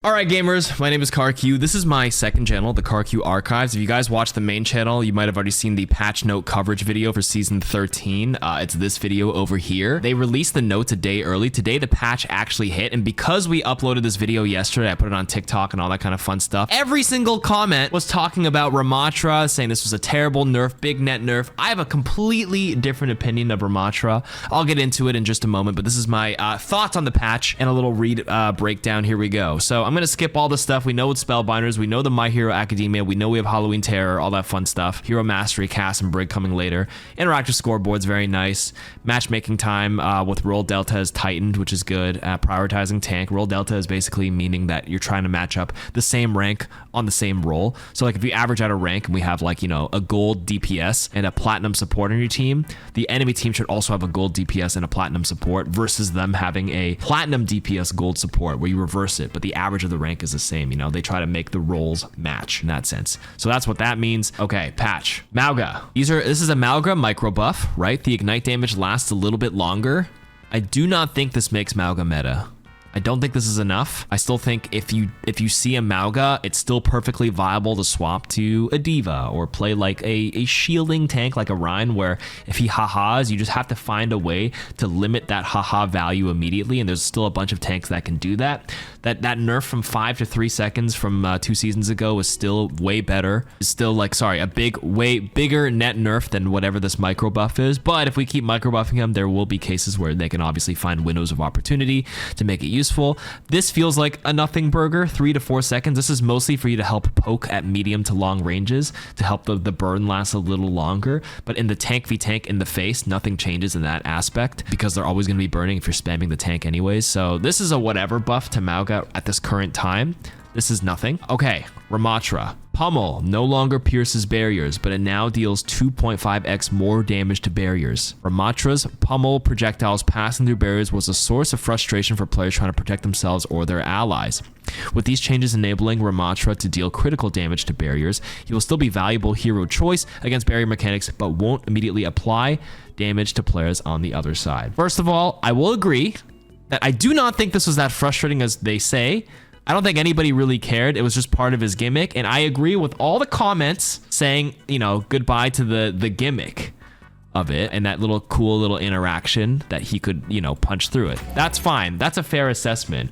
Alright gamers, my name is KarQ. This is my second channel, the KarQ Archives. If you guys watch the main channel, you might have already seen the patch note coverage video for season 13. It's this video over here. They released the notes a day early. Today the patch actually hit, and because we uploaded this video yesterday, I put it on TikTok and all that kind of fun stuff. Every single comment was talking about Ramattra, saying this was a terrible nerf, big net nerf. I have a completely different opinion of Ramattra. I'll get into it in just a moment, but this is my thoughts on the patch and a little breakdown. Here we go. So I'm gonna skip all the stuff. We know it's Spellbinders, we know the My Hero Academia, we know we have Halloween Terror, all that fun stuff. Hero Mastery, Cast, and Brig coming later. Interactive scoreboard's very nice. Matchmaking time with Roll Delta is tightened, which is good. Prioritizing tank. Roll Delta is basically meaning that you're trying to match up the same rank on the same roll. So like if you average out a rank and we have like, you know, a gold DPS and a platinum support on your team, the enemy team should also have a gold DPS and a platinum support versus them having a platinum DPS gold support where you reverse it, but the average of the rank is the same. You know, they try to make the roles match in that sense. So that's what that means. Okay, patch. Mauga. This is a Mauga micro buff, right? The ignite damage lasts a little bit longer. I do not think this makes Mauga meta. I don't think this is enough. I still think if you see a Mauga, it's still perfectly viable to swap to a Diva or play like a shielding tank like a Reinhardt, where if he ha-has, you just have to find a way to limit that ha-ha value immediately, and there's still a bunch of tanks that can do that. That nerf from 5 to 3 seconds from 2 seasons ago is still way better. It's still like, sorry, way bigger net nerf than whatever this micro buff is, but if we keep micro buffing him, there will be cases where they can obviously find windows of opportunity to make it useful. This feels like a nothing burger, 3 to 4 seconds. This is mostly for you to help poke at medium to long ranges to help the burn last a little longer. But in the tank v tank in the face, nothing changes in that aspect because they're always going to be burning if you're spamming the tank anyways. So this is a whatever buff to Mauga at this current time. This is nothing. Okay, Ramattra. Pummel no longer pierces barriers, but it now deals 2.5x more damage to barriers. Ramattra's pummel projectiles passing through barriers was a source of frustration for players trying to protect themselves or their allies. With these changes enabling Ramattra to deal critical damage to barriers, he will still be valuable hero choice against barrier mechanics, but won't immediately apply damage to players on the other side. First of all, I will agree that I do not think this was that frustrating as they say. I don't think anybody really cared. It was just part of his gimmick. And I agree with all the comments saying, you know, goodbye to the gimmick of it and that little cool little interaction that he could, you know, punch through it. That's fine. That's a fair assessment.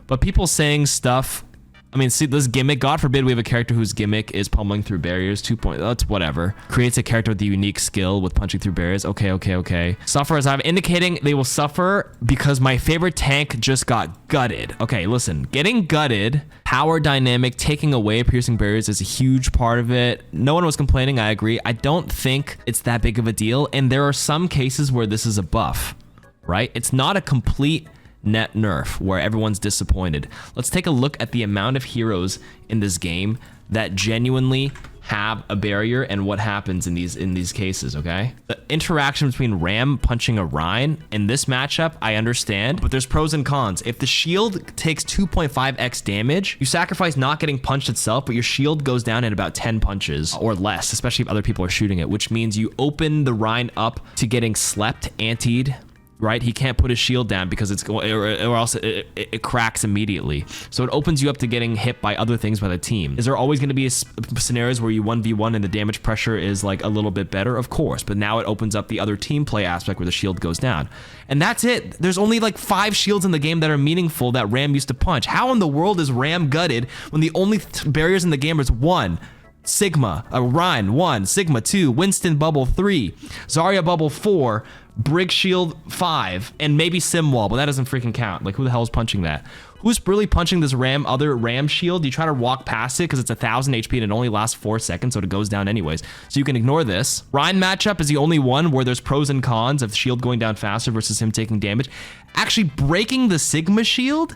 But people saying stuff, I mean, see, this gimmick, God forbid we have a character whose gimmick is pummeling through barriers, that's whatever. Creates a character with a unique skill with punching through barriers. Okay. Suffer as I'm indicating they will suffer because my favorite tank just got gutted. Okay, listen, getting gutted, power dynamic, taking away piercing barriers is a huge part of it. No one was complaining, I agree. I don't think it's that big of a deal. And there are some cases where this is a buff, right? It's not a complete net nerf where everyone's disappointed. Let's take a look at the amount of heroes in this game that genuinely have a barrier and what happens in these cases. Okay, the interaction between Ram punching a Reinhardt in this matchup, I understand, but there's pros and cons. If the shield takes 2.5x damage, you sacrifice not getting punched itself, but your shield goes down in about 10 punches or less, especially if other people are shooting it, which means you open the Reinhardt up to getting slept, antied, right? He can't put his shield down because it's going, or else it cracks immediately. So it opens you up to getting hit by other things by the team. Is there always going to be scenarios where you 1v1 and the damage pressure is like a little bit better? Of course, but now it opens up the other team play aspect where the shield goes down. And that's it. There's only like 5 shields in the game that are meaningful that Ram used to punch. How in the world is Ram gutted when the only barriers in the game is 1? Sigma, a Reinhardt 1, Sigma 2, Winston Bubble 3, Zarya Bubble 4, Brig Shield 5, and maybe Simwall, but that doesn't freaking count. Like, who the hell is punching that? Who's really punching this other Ram shield? You try to walk past it because it's 1,000 HP and it only lasts 4 seconds, so it goes down anyways. So you can ignore this. Reinhardt matchup is the only one where there's pros and cons of shield going down faster versus him taking damage. Actually breaking the Sigma shield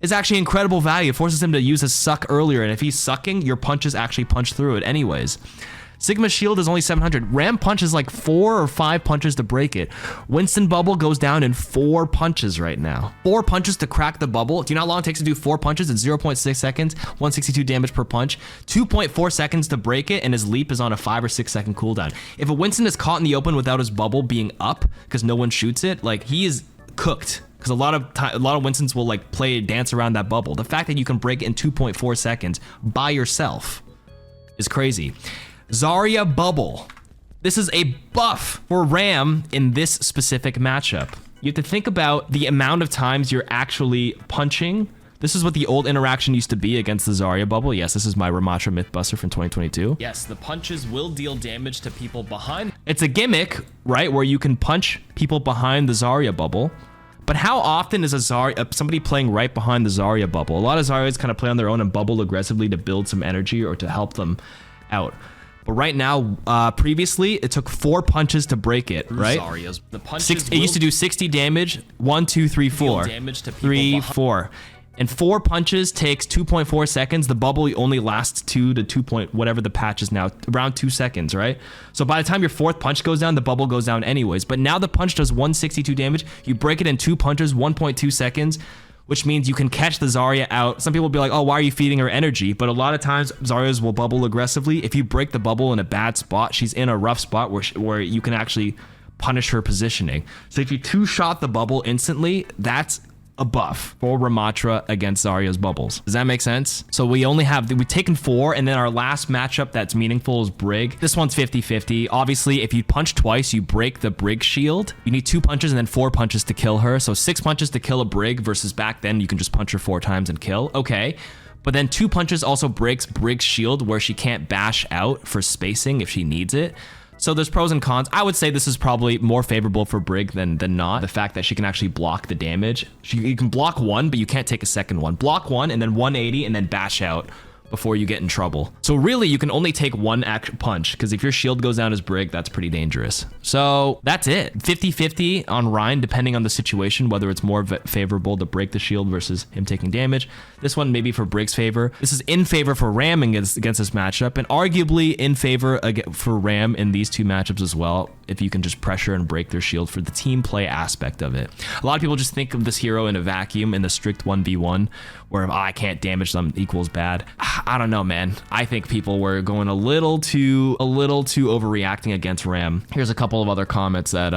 is actually incredible value. It forces him to use his suck earlier, and if he's sucking, your punches actually punch through it anyways. Sigma shield is only 700. Ram punches like 4 or 5 punches to break it. Winston bubble goes down in 4 punches right now. 4 punches to crack the bubble. Do you know how long it takes to do 4 punches? It's 0.6 seconds, 162 damage per punch. 2.4 seconds to break it, and his leap is on a 5 or 6 second cooldown. If a Winston is caught in the open without his bubble being up because no one shoots it, like, he is cooked because a lot of Winstons will like play dance around that bubble. The fact that you can break it in 2.4 seconds by yourself is crazy. Zarya bubble. This is a buff for Ram in this specific matchup. You have to think about the amount of times you're actually punching. This is what the old interaction used to be against the Zarya bubble. Yes, this is my Ramattra Mythbuster from 2022. Yes, the punches will deal damage to people behind. It's a gimmick, right, where you can punch people behind the Zarya bubble. But how often is somebody playing right behind the Zarya bubble? A lot of Zaryas kind of play on their own and bubble aggressively to build some energy or to help them out. But right now, previously, it took 4 punches to break it, right? Zarya's. The punches it used to do 60 damage. 1, 2, 3, 4. Damage to 3, 4. And 4 punches takes 2.4 seconds. The bubble only lasts 2 to 2 point, whatever the patch is now, around 2 seconds, right? So by the time your 4th punch goes down, the bubble goes down anyways. But now the punch does 162 damage. You break it in 2 punches, 1.2 seconds, which means you can catch the Zarya out. Some people will be like, oh, why are you feeding her energy? But a lot of times, Zaryas will bubble aggressively. If you break the bubble in a bad spot, she's in a rough spot where you can actually punish her positioning. So if you 2-shot the bubble instantly, that's a buff for Ramattra against Zarya's bubbles. Does that make sense? So we've taken 4, and then our last matchup that's meaningful is Brig. This one's 50-50. Obviously, if you punch twice, you break the Brig shield. You need 2 punches and then 4 punches to kill her. So 6 punches to kill a Brig versus back then you can just punch her 4 times and kill. Okay. But then 2 punches also breaks Brig's shield where she can't bash out for spacing if she needs it. So there's pros and cons. I would say this is probably more favorable for Brig than not. The fact that she can actually block the damage. You can block 1, but you can't take a second one. Block 1 and then 180 and then bash out before you get in trouble. So really, you can only take 1 punch, because if your shield goes down as Brig, that's pretty dangerous. So that's it. 50-50 on Rein, depending on the situation, whether it's more favorable to break the shield versus him taking damage. This one maybe for Brig's favor. This is in favor for Ram against this matchup, and arguably in favor for Ram in these 2 matchups as well, if you can just pressure and break their shield for the team play aspect of it. A lot of people just think of this hero in a vacuum in the strict 1v1, where if I can't damage them equals bad. I don't know, man. I think people were going a little too overreacting against Ram. Here's a couple of other comments that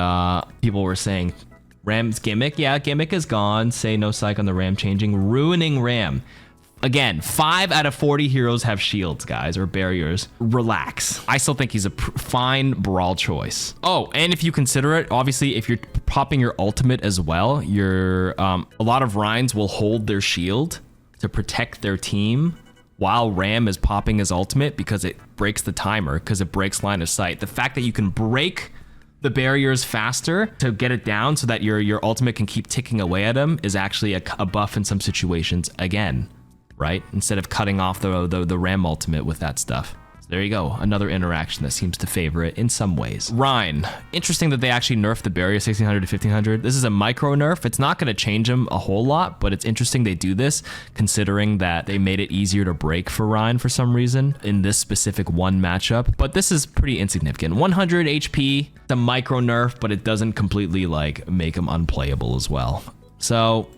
people were saying. Ram's gimmick, yeah, gimmick is gone. Say no psych on the Ram changing, ruining Ram. Again, 5 out of 40 heroes have shields, guys, or barriers. Relax. I still think he's a fine brawl choice. Oh, and if you consider it, obviously, if you're popping your ultimate as well, a lot of Reins will hold their shield to protect their team while Ram is popping his ultimate, because it breaks the timer, because it breaks line of sight. The fact that you can break the barriers faster to get it down so that your ultimate can keep ticking away at him is actually a buff in some situations again, right? Instead of cutting off the Ram ultimate with that stuff. So there you go, another interaction that seems to favor it in some ways. Rein, interesting that they actually nerfed the barrier 1600 to 1500. This is a micro nerf. It's not gonna change him a whole lot, but it's interesting they do this considering that they made it easier to break for Rein for some reason in this specific one matchup. But this is pretty insignificant. 100 HP, it's a micro nerf, but it doesn't completely like make him unplayable as well. So,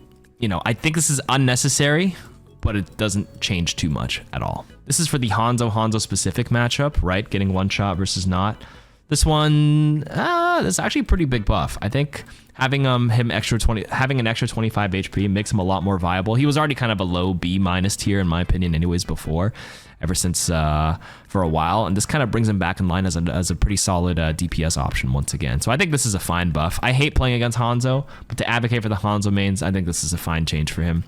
you know, I think this is unnecessary, but it doesn't change too much at all. This is for the Hanzo specific matchup, right? Getting one shot versus not. This one, that's actually a pretty big buff. I think having having an extra 25 HP makes him a lot more viable. He was already kind of a low B- tier in my opinion anyways before, ever since for a while, and this kind of brings him back in line as a pretty solid DPS option once again. So I think this is a fine buff. I hate playing against Hanzo, but to advocate for the Hanzo mains, I think this is a fine change for him.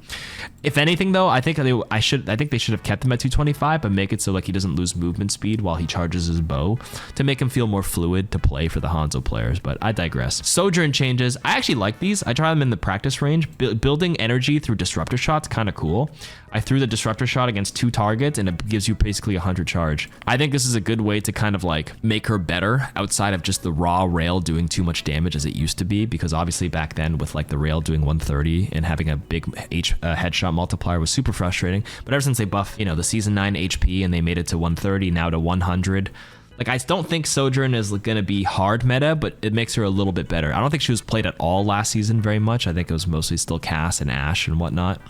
If anything though, I think they should have kept him at 225, but make it so like he doesn't lose movement speed while he charges his bow to make him feel more fluid to play for the Hanzo players, but I digress. Sojourn changes, I actually like these. I try them in the practice range. Building energy through disruptor shots, kind of cool. I threw the disruptor shot against 2 targets and it gives you basically 100 charge. I think this is a good way to kind of like make her better outside of just the raw rail doing too much damage as it used to be, because obviously back then with like the rail doing 130 and having a big headshot multiplier was super frustrating. But ever since they buffed, you know, the season 9 HP and they made it to 130, now to 100, Like, I don't think Sojourn is going to be hard meta, but it makes her a little bit better. I don't think she was played at all last season very much. I think it was mostly still Cass and Ashe and whatnot.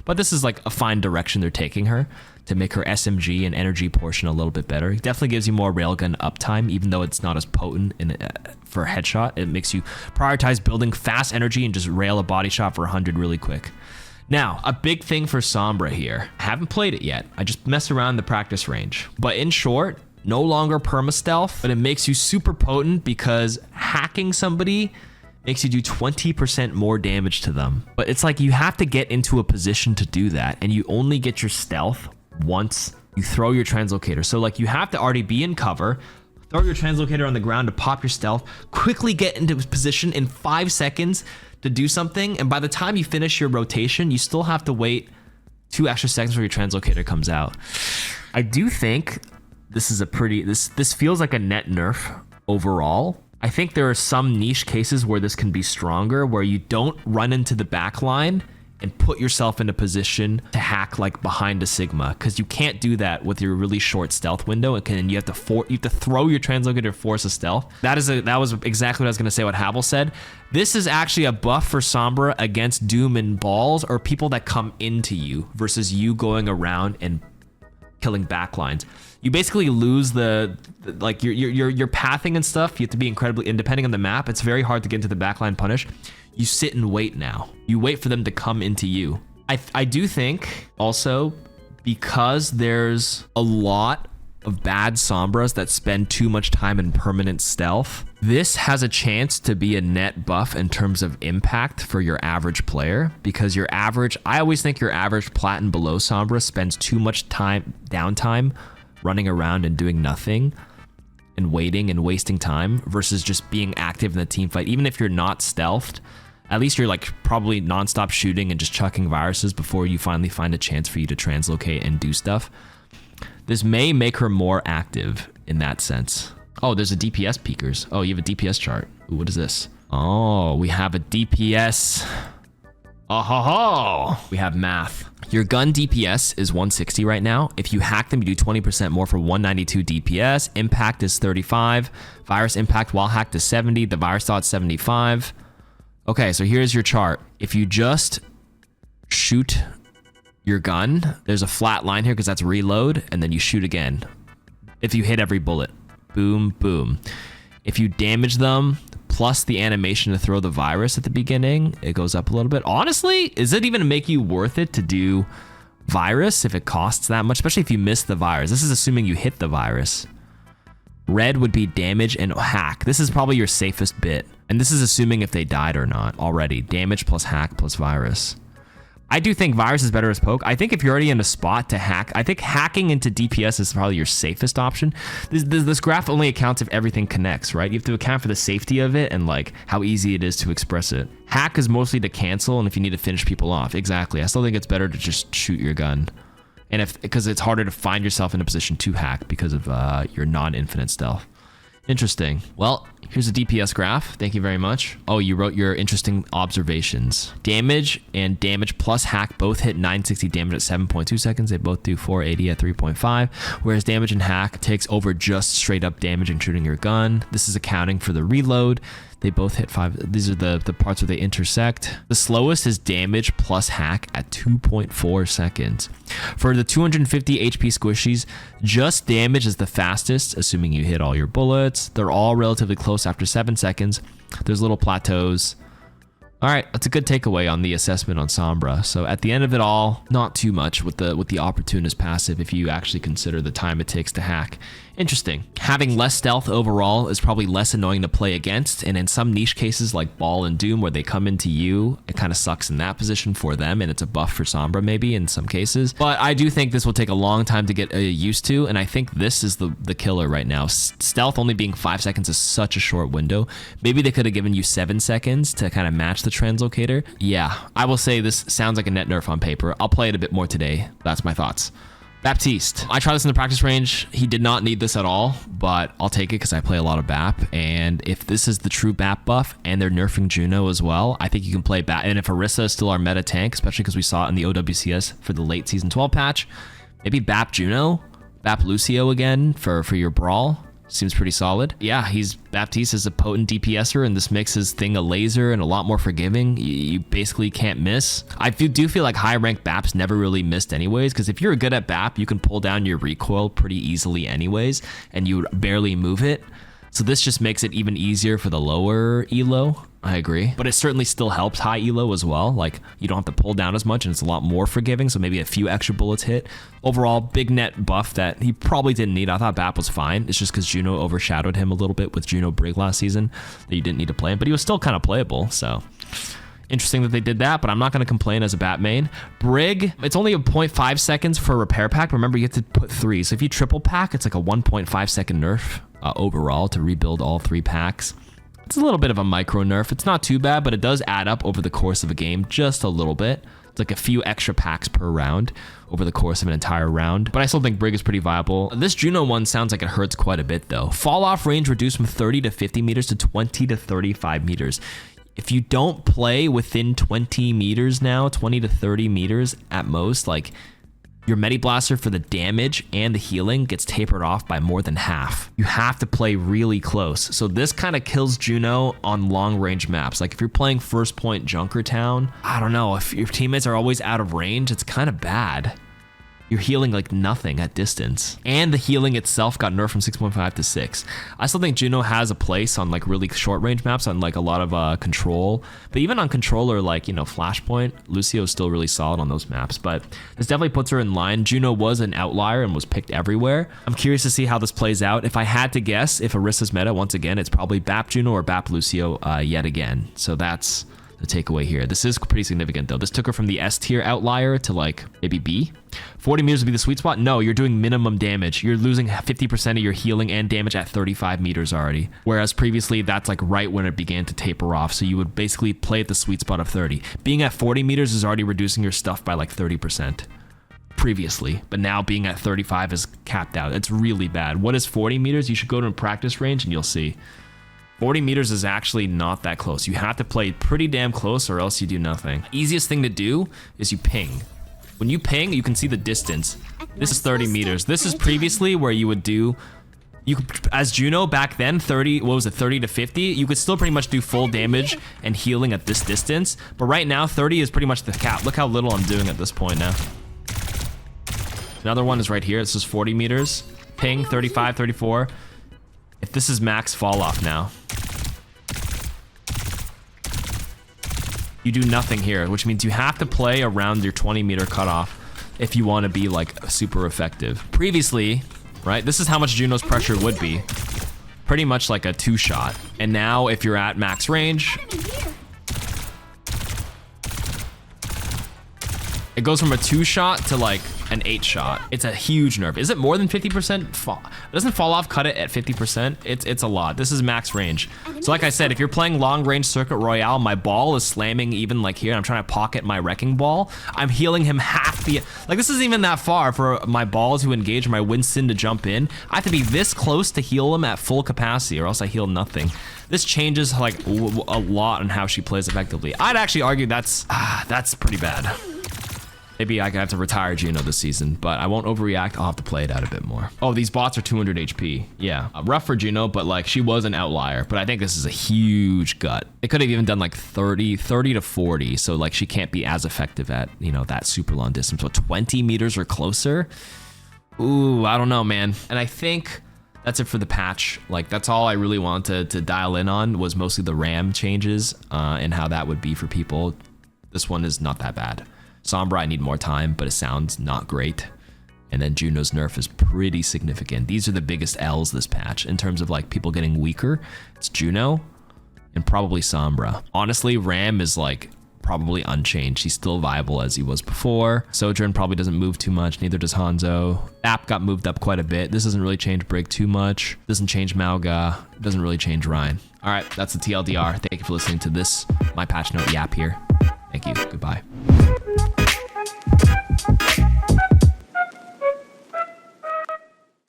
But this is like a fine direction they're taking her to make her SMG and energy portion a little bit better. It definitely gives you more railgun uptime, even though it's not as potent for a headshot. It makes you prioritize building fast energy and just rail a body shot for 100 really quick. Now, a big thing for Sombra here. I haven't played it yet. I just mess around in the practice range. But in short, no longer perma-stealth, but it makes you super potent because hacking somebody makes you do 20% more damage to them. But it's like you have to get into a position to do that, and you only get your stealth once you throw your translocator. So like you have to already be in cover, throw your translocator on the ground to pop your stealth, quickly get into position in 5 seconds to do something, and by the time you finish your rotation, you still have to wait 2 extra seconds before your translocator comes out. I do think this is a pretty, this feels like a net nerf overall. I think there are some niche cases where this can be stronger, where you don't run into the back line and put yourself in a position to hack like behind a Sigma, because you can't do that with your really short stealth window, and you have to throw your translocator to force a stealth. That was exactly what I was gonna say, what Habel said. This is actually a buff for Sombra against Doom and Balls, or people that come into you, versus you going around and killing backlines. You basically lose like your pathing and stuff. You have to be incredibly, and depending on the map, it's very hard to get into the backline punish. You sit and wait now. You wait for them to come into you. I do think also, because there's a lot of bad Sombras that spend too much time in permanent stealth, this has a chance to be a net buff in terms of impact for your average player, because your average, I always think your average plat and below Sombra spends too much downtime running around and doing nothing and waiting and wasting time versus just being active in the team fight. Even if you're not stealthed, at least you're like probably nonstop shooting and just chucking viruses before you finally find a chance for you to translocate and do stuff. This may make her more active in that sense. Oh, there's a DPS peekers. Oh, you have a DPS chart. Ooh, what is this? Oh, we have a DPS. Oh, ho, ho. We have math. Your gun DPS is 160 right now. If you hack them, you do 20% more for 192 DPS. Impact is 35. Virus impact while hacked is 70. The virus dot 75. Okay, so here's your chart. If you just shoot your gun, there's a flat line here because that's reload, and then you shoot again. If you hit every bullet, boom, boom. If you damage them, plus the animation to throw the virus at the beginning, it goes up a little bit. Honestly, is it even make you worth it to do virus if it costs that much, especially if you miss the virus? This is assuming you hit the virus. Red would be damage and hack. This is probably your safest bit. And this is assuming if they died or not already. Damage plus hack plus virus. I do think virus is better as poke. I think if you're already in a spot to hack, I think hacking into DPS is probably your safest option. This graph only accounts if everything connects, right? You have to account for the safety of it and like how easy it is to express it. Hack is mostly to cancel and if you need to finish people off. Exactly. I still think it's better to just shoot your gun. And because it's harder to find yourself in a position to hack because of your non-infinite stealth. Interesting. Well, here's a DPS graph. Thank you very much. Oh, you wrote your interesting observations. Damage and damage plus hack both hit 960 damage at 7.2 seconds. They both do 480 at 3.5. Whereas damage and hack takes over just straight up damage and shooting your gun. This is accounting for the reload. They both hit 5. These are the parts where they intersect. The slowest is damage plus hack at 2.4 seconds. For the 250 HP squishies, just damage is the fastest, assuming you hit all your bullets. They're all relatively close after 7 seconds. There's little plateaus. All right, that's a good takeaway on the assessment on Sombra. So at the end of it all, not too much with the opportunist passive if you actually consider the time it takes to hack. Interesting. Having less stealth overall is probably less annoying to play against, and in some niche cases like Ball and Doom where they come into you, it kind of sucks in that position for them, and it's a buff for Sombra maybe in some cases. But I do think this will take a long time to get used to, and I think this is the killer right now. Stealth only being 5 seconds is such a short window. Maybe they could have given you 7 seconds to kind of match the translocator. Yeah, I will say this sounds like a net nerf on paper. I'll play it a bit more today. That's my thoughts. Baptiste. I tried this in the practice range. He did not need this at all, but I'll take it because I play a lot of Bap. And if this is the true Bap buff and they're nerfing Juno as well, I think you can play Bap. And if Orisa is still our meta tank, especially because we saw it in the OWCS for the late season 12 patch, maybe Bap Juno, Bap Lucio again for your brawl. Seems pretty solid. Yeah, Baptiste is a potent DPSer, and this makes his thing a laser and a lot more forgiving. You basically can't miss. I do feel like high rank Baps never really missed anyways, because if you're good at Bap, you can pull down your recoil pretty easily anyways, and you barely move it. So this just makes it even easier for the lower elo. I agree. But it certainly still helps high elo as well. Like, you don't have to pull down as much, and it's a lot more forgiving, so maybe a few extra bullets hit. Overall, big net buff that he probably didn't need. I thought Bap was fine. It's just because Juno overshadowed him a little bit with Juno Brig last season that you didn't need to play him, but he was still kind of playable, so... Interesting that they did that, but I'm not going to complain as a Bat main. Brig, it's only a 0.5 seconds for a repair pack. Remember, you have to put 3. So if you triple pack, it's like a 1.5 second nerf overall to rebuild all 3 packs. It's a little bit of a micro nerf. It's not too bad, but it does add up over the course of a game just a little bit. It's like a few extra packs per round over the course of an entire round. But I still think Brig is pretty viable. This Juno one sounds like it hurts quite a bit though. Fall off range reduced from 30 to 50 meters to 20 to 35 meters. If you don't play within 20 meters now, 20 to 30 meters at most, like your Medi Blaster for the damage and the healing gets tapered off by more than half. You have to play really close. So this kind of kills Juno on long range maps. Like if you're playing First Point Junkertown, I don't know, if your teammates are always out of range, it's kind of bad. You're healing like nothing at distance. And the healing itself got nerfed from 6.5 to 6. I still think Juno has a place on like really short range maps on like a lot of control. But even on controller like, you know, Flashpoint, Lucio is still really solid on those maps. But this definitely puts her in line. Juno was an outlier and was picked everywhere. I'm curious to see how this plays out. If I had to guess, if Orisa's meta, once again, it's probably Bap Juno or Bap Lucio yet again. So that's the takeaway here. This is pretty significant though. This took her from the S tier outlier to like maybe B. 40 meters would be the sweet spot. No, you're doing minimum damage. You're losing 50% of your healing and damage at 35 meters already. Whereas previously that's like right when it began to taper off. So you would basically play at the sweet spot of 30. Being at 40 meters is already reducing your stuff by like 30% previously, but now being at 35 is capped out. It's really bad. What is 40 meters? You should go to a practice range and you'll see. 40 meters is actually not that close. You have to play pretty damn close or else you do nothing. Easiest thing to do is you ping. When you ping, you can see the distance. This is 30 meters. This is previously where you would do, you could, as Juno back then, 30, what was it, 30 to 50? You could still pretty much do full damage and healing at this distance. But right now, 30 is pretty much the cap. Look how little I'm doing at this point now. Another one is right here. This is 40 meters. Ping, 35, 34. If this is max fall off now, you do nothing here, which means you have to play around your 20 meter cutoff if you want to be like super effective. Previously, right, this is how much Juno's pressure would be. Pretty much like a 2-shot. And now if you're at max range, it goes from a 2-shot to like an 8-shot. It's a huge nerf. Is it more than 50% fall? Doesn't fall off cut it at 50%? It's a lot. This is max range. So like I said, if you're playing long range Circuit Royale, my ball is slamming even like here. I'm trying to pocket my wrecking ball. I'm healing him half the, like this isn't even that far for my ball to engage, my Winston to jump in. I have to be this close to heal him at full capacity or else I heal nothing. This changes like a lot on how she plays effectively. I'd actually argue that's pretty bad. Maybe I have to retire Juno this season, but I won't overreact. I'll have to play it out a bit more. Oh, these bots are 200 HP. Yeah, rough for Juno, but like she was an outlier. But I think this is a huge gut. It could have even done like 30 to 40. So like she can't be as effective at, you know, that super long distance. So 20 meters or closer. Ooh, I don't know, man. And I think that's it for the patch. Like that's all I really wanted to dial in on was mostly the RAM changes and how that would be for people. This one is not that bad. Sombra, I need more time, but it sounds not great. And then Juno's nerf is pretty significant. These are the biggest L's this patch in terms of like people getting weaker. It's Juno and probably Sombra. Honestly, Ram is like probably unchanged. He's still viable as he was before. Sojourn probably doesn't move too much. Neither does Hanzo. App got moved up quite a bit. This doesn't really change Brig too much. Doesn't change Mauga. Doesn't really change Ryan. All right, that's the TLDR. Thank you for listening to this, my patch note yap here. Thank you. Goodbye.